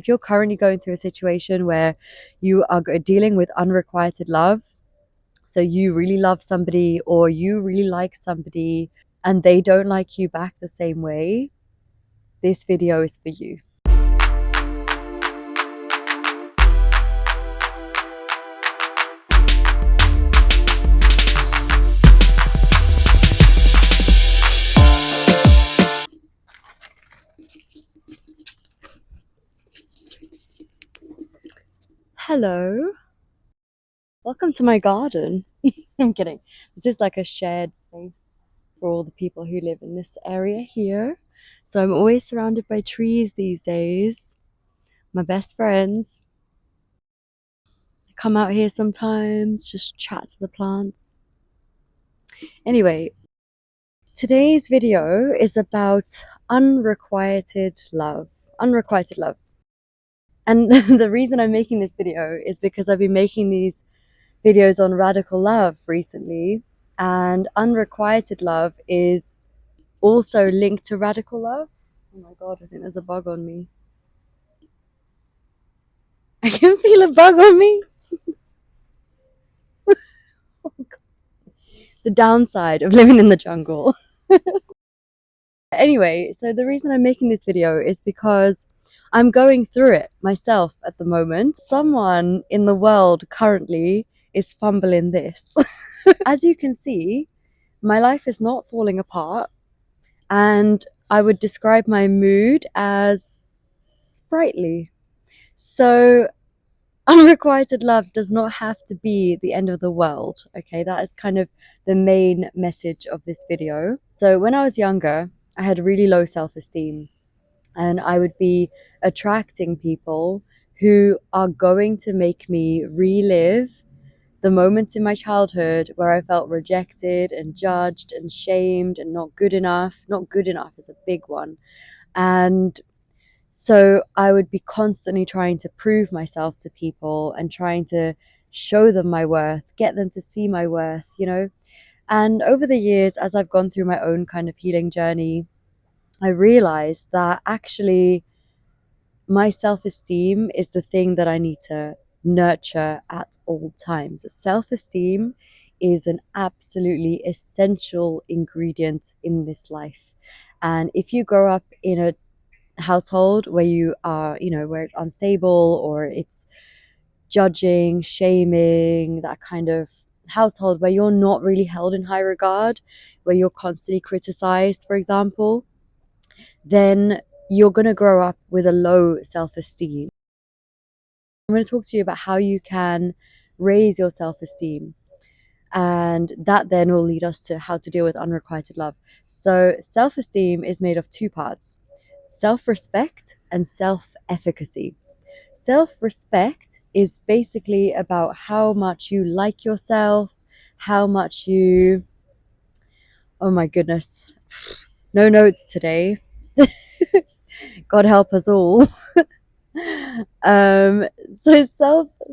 If you're currently going through a situation where you are dealing with unrequited love, so you really love somebody or you really like somebody and they don't like you back the same way, this video is for you. Hello, welcome to my garden. I'm kidding. This is like a shared space for all the people who live in this area here. So I'm always surrounded by trees these days. My best friends. I come out here sometimes, just chat to the plants. Anyway, today's video is about unrequited love. Unrequited love. And the reason I'm making this video is because I've been making these videos on radical love recently, and unrequited love is also linked to radical love. Oh my god, I think there's a bug on me. I can feel a bug on me. Oh the downside of living in the jungle. Anyway, so the reason I'm making this video is because I'm going through it myself at the moment. Someone in the world currently is fumbling this. As you can see, my life is not falling apart, and I would describe my mood as sprightly. So unrequited love does not have to be the end of the world. Okay, that is kind of the main message of this video. So when I was younger, I had really low self-esteem, and I would be attracting people who are going to make me relive the moments in my childhood where I felt rejected and judged and shamed and not good enough. Not good enough is a big one. And so I would be constantly trying to prove myself to people and trying to show them my worth, get them to see my worth, you know. And over the years, as I've gone through my own kind of healing journey, I realized that actually my self-esteem is the thing that I need to nurture at all times. Self-esteem is an absolutely essential ingredient in this life. And if you grow up in a household where you are, you know, where it's unstable or it's judging, shaming, that kind of household where you're not really held in high regard, where you're constantly criticized, for example, then you're going to grow up with a low self-esteem. I'm going to talk to you about how you can raise your self-esteem, and that then will lead us to how to deal with unrequited love. So self-esteem is made of two parts: self-respect and self-efficacy. Self-respect is basically about how much you like yourself, how much you, oh my goodness, no notes today. God help us all. So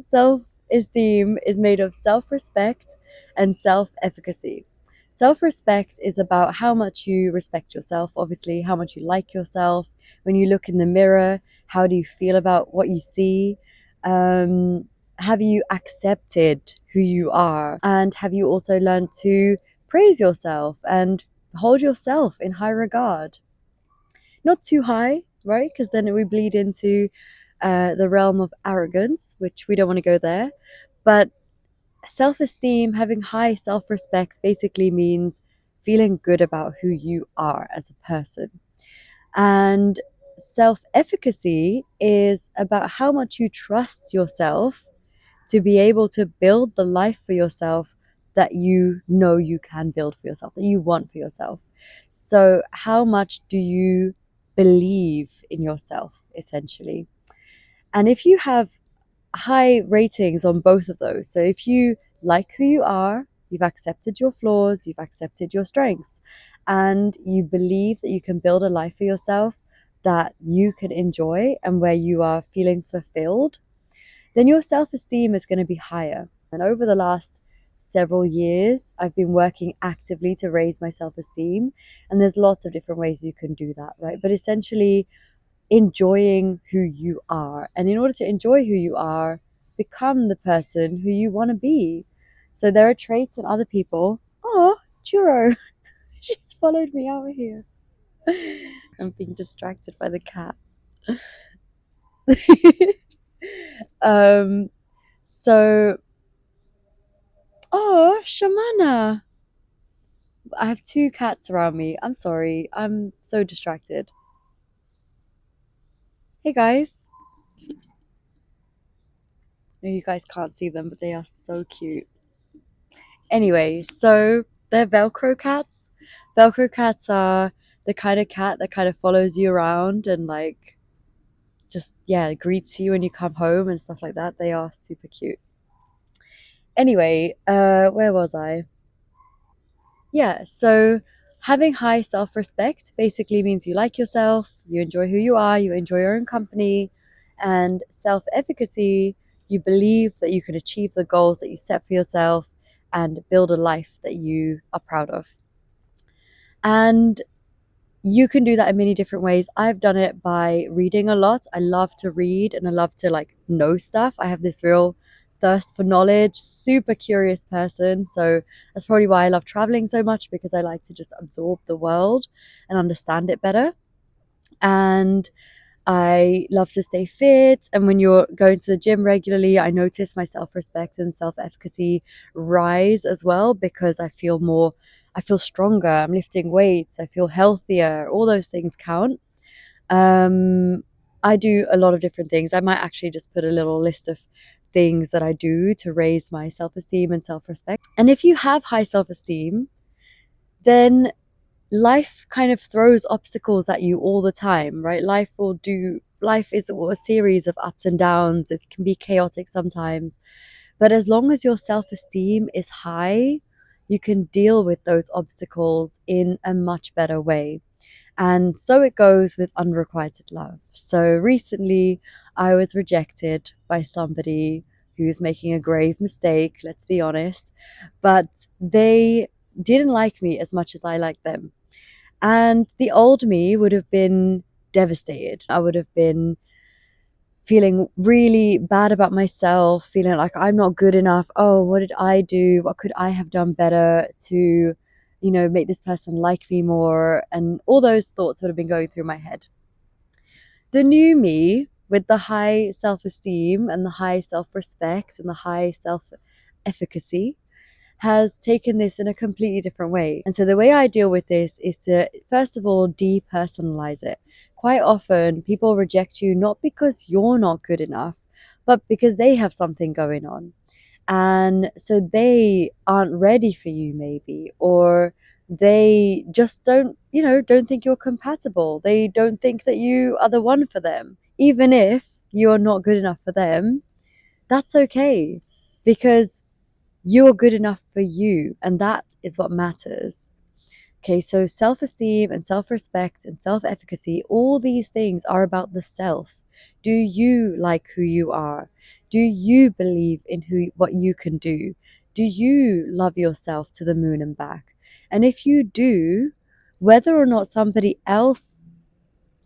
self-esteem is made of self-respect and self-efficacy. Self-respect is about how much you respect yourself, obviously, how much you like yourself. When you look in the mirror, how do you feel about what you see? Have you accepted who you are? And have you also learned to praise yourself and hold yourself in high regard? Not too high, right? Because then we bleed into the realm of arrogance, which we don't want to go there. But self-esteem, having high self-respect, basically means feeling good about who you are as a person. And self-efficacy is about how much you trust yourself to be able to build the life for yourself that you know you can build for yourself, that you want for yourself. So how much do you believe in yourself, essentially? And if you have high ratings on both of those, so if you like who you are, you've accepted your flaws, you've accepted your strengths, and you believe that you can build a life for yourself that you can enjoy and where you are feeling fulfilled, then your self-esteem is going to be higher. And over the last several years, I've been working actively to raise my self-esteem, and there's lots of different ways you can do that, right? But essentially, enjoying who you are. And in order to enjoy who you are, become the person who you want to be. So there are traits in other people. Oh, Churro, she's followed me out here. I'm being distracted by the cat. um, so, oh, Shamana. I have two cats around me. I'm sorry. I'm so distracted. Hey guys. No, you guys can't see them, but they are so cute. Anyway, so they're Velcro cats. Velcro cats are the kind of cat that kind of follows you around and like just, yeah, greets you when you come home and stuff like that. They are super cute. Anyway, where was I? Yeah, so having high self-respect basically means you like yourself, you enjoy who you are, you enjoy your own company, and self-efficacy, you believe that you can achieve the goals that you set for yourself and build a life that you are proud of. And you can do that in many different ways. I've done it by reading a lot. I love to read and I love to like know stuff. I have this real thirst for knowledge, super curious person. So that's probably why I love traveling so much, because I like to just absorb the world and understand it better. And I love to stay fit. And when you're going to the gym regularly, I notice my self respect and self efficacy rise as well, because I feel stronger. I'm lifting weights. I feel healthier. All those things count. Um, I do a lot of different things. I might actually just put a little list of things that I do to raise my self esteem and self respect. And if you have high self esteem, then life kind of throws obstacles at you all the time, right? Life is a series of ups and downs. It can be chaotic sometimes, but as long as your self-esteem is high, you can deal with those obstacles in a much better way. And so it goes with unrequited love. So recently I was rejected by somebody who's making a grave mistake, let's be honest, but they didn't like me as much as I liked them. And the old me would have been devastated. I would have been feeling really bad about myself, feeling like I'm not good enough. Oh, what did I do? What could I have done better to, make this person like me more? And all those thoughts would have been going through my head. The new me, with the high self esteem and the high self respect and the high self efficacy, has taken this in a completely different way. And so the way I deal with this is to, first of all, depersonalize it. Quite often, people reject you not because you're not good enough, but because they have something going on. And so they aren't ready for you, maybe, or they just don't think you're compatible. They don't think that you are the one for them. Even if you're not good enough for them, that's okay, because you're good enough for you, and that is what matters. Okay, so self esteem and self respect and self efficacy, all these things are about the self. Do you like who you are? Do you believe in what you can do? Do you love yourself to the moon and back? And if you do, whether or not somebody else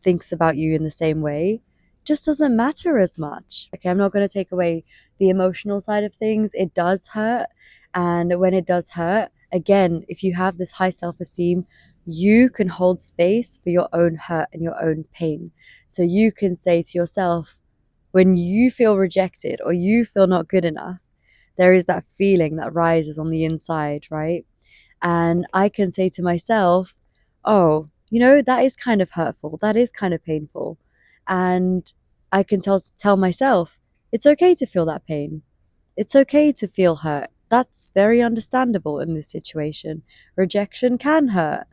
thinks about you in the same way just doesn't matter as much. Okay, I'm not going to take away the emotional side of things. It does hurt. And when it does hurt, again, if you have this high self esteem, you can hold space for your own hurt and your own pain. So you can say to yourself, when you feel rejected or you feel not good enough, there is that feeling that rises on the inside, right? And I can say to myself, oh, that is kind of hurtful. That is kind of painful. And I can tell myself, it's okay to feel that pain. It's okay to feel hurt. That's very understandable in this situation. Rejection can hurt.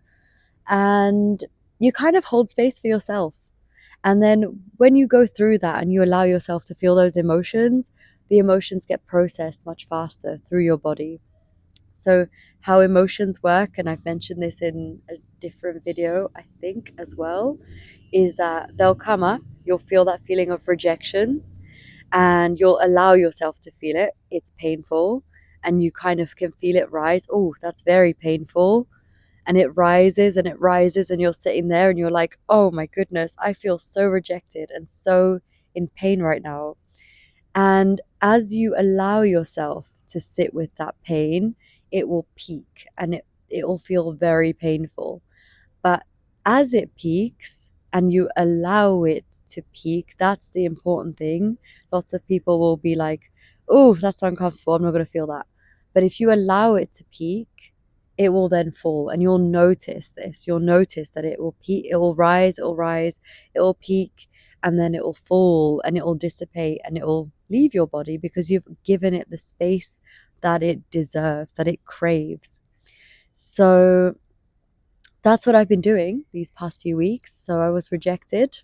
And you kind of hold space for yourself. And then when you go through that and you allow yourself to feel those emotions, the emotions get processed much faster through your body. So how emotions work, and I've mentioned this in a different video, I think, as well, is that they'll come up, you'll feel that feeling of rejection, and you'll allow yourself to feel it. It's painful, and you kind of can feel it rise. Oh, that's very painful. and it rises and it rises, and you're sitting there and you're like, oh my goodness, I feel so rejected and so in pain right now. And as you allow yourself to sit with that pain, it will peak, and it will feel very painful. But as it peaks and you allow it to peak, that's the important thing. Lots of people will be like, oh, that's uncomfortable, I'm not going to feel that. But if you allow it to peak, it will then fall, and you'll notice this. You'll notice that it will peak, it will rise, it will rise, it will peak, and then it will fall, and it will dissipate, and it will leave your body because you've given it the space that it deserves, that it craves. So that's what I've been doing these past few weeks. So I was rejected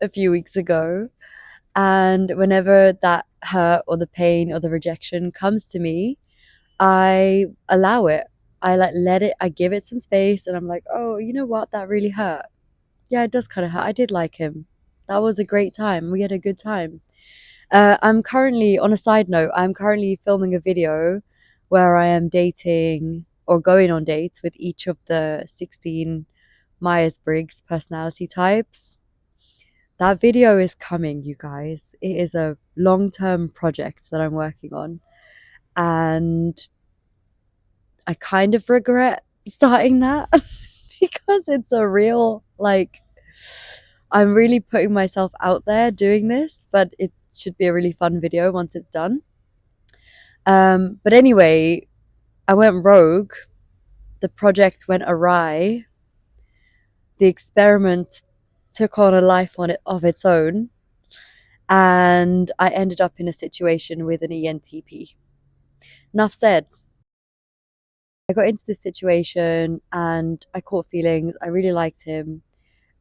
a few weeks ago. And whenever that hurt or the pain or the rejection comes to me, I allow it. I let it, I give it some space, and I'm like, oh, you know what? That really hurt. Yeah, it does kind of hurt. I did like him. That was a great time. We had a good time. I'm currently, on a side note, I'm currently filming a video where I am dating or going on dates with each of the 16 Myers-Briggs personality types. That video is coming, you guys. It is a long-term project that I'm working on, and I kind of regret starting that because it's a real, like, I'm really putting myself out there doing this, but it should be a really fun video once it's done. But anyway, I went rogue. The project went awry. The experiment took on a life on it of its own, and I ended up in a situation with an ENTP. Enough said. I got into this situation and I caught feelings. I really liked him,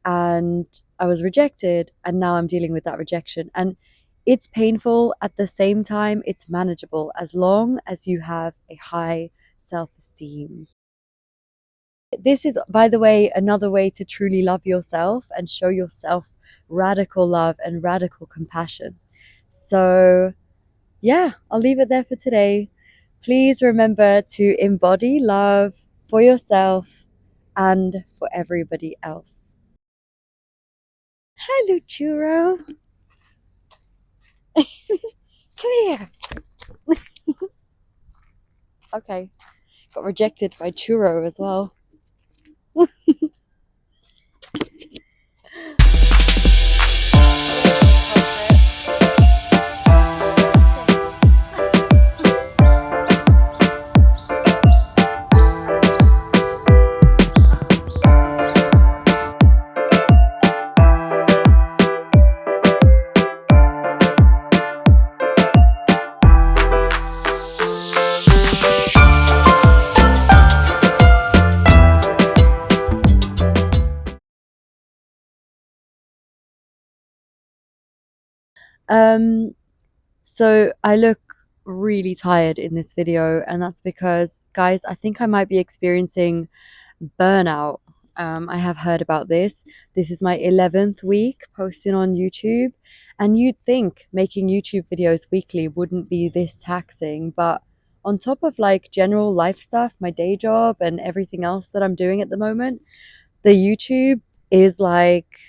and I was rejected, and now I'm dealing with that rejection. And it's painful. At the same time, it's manageable as long as you have a high self-esteem. This is, by the way, another way to truly love yourself and show yourself radical love and radical compassion. So yeah, I'll leave it there for today. Please remember to embody love for yourself and for everybody else. Hello, Churro. Come here. Okay, got rejected by Churro as well. So I look really tired in this video, and that's because, guys, I think I might be experiencing burnout. I have heard about this. This is my 11th week posting on YouTube, and you'd think making YouTube videos weekly wouldn't be this taxing, but on top of like general life stuff, my day job and everything else that I'm doing at the moment, the YouTube is like,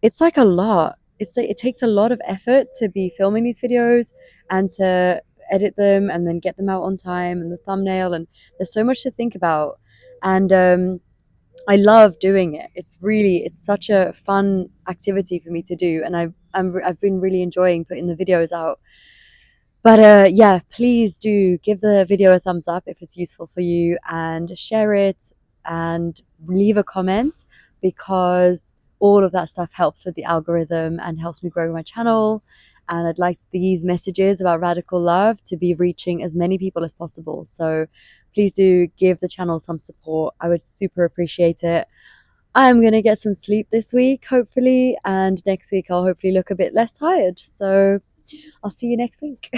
it's like a lot. It takes a lot of effort to be filming these videos and to edit them and then get them out on time, and the thumbnail, and there's so much to think about. And I love doing it. It's such a fun activity for me to do, and I've been really enjoying putting the videos out. But yeah, please do give the video a thumbs up if it's useful for you, and share it and leave a comment, because all of that stuff helps with the algorithm and helps me grow my channel. And I'd like these messages about radical love to be reaching as many people as possible. So please do give the channel some support. I would super appreciate it. I'm going to get some sleep this week, hopefully, and next week I'll hopefully look a bit less tired. So I'll see you next week.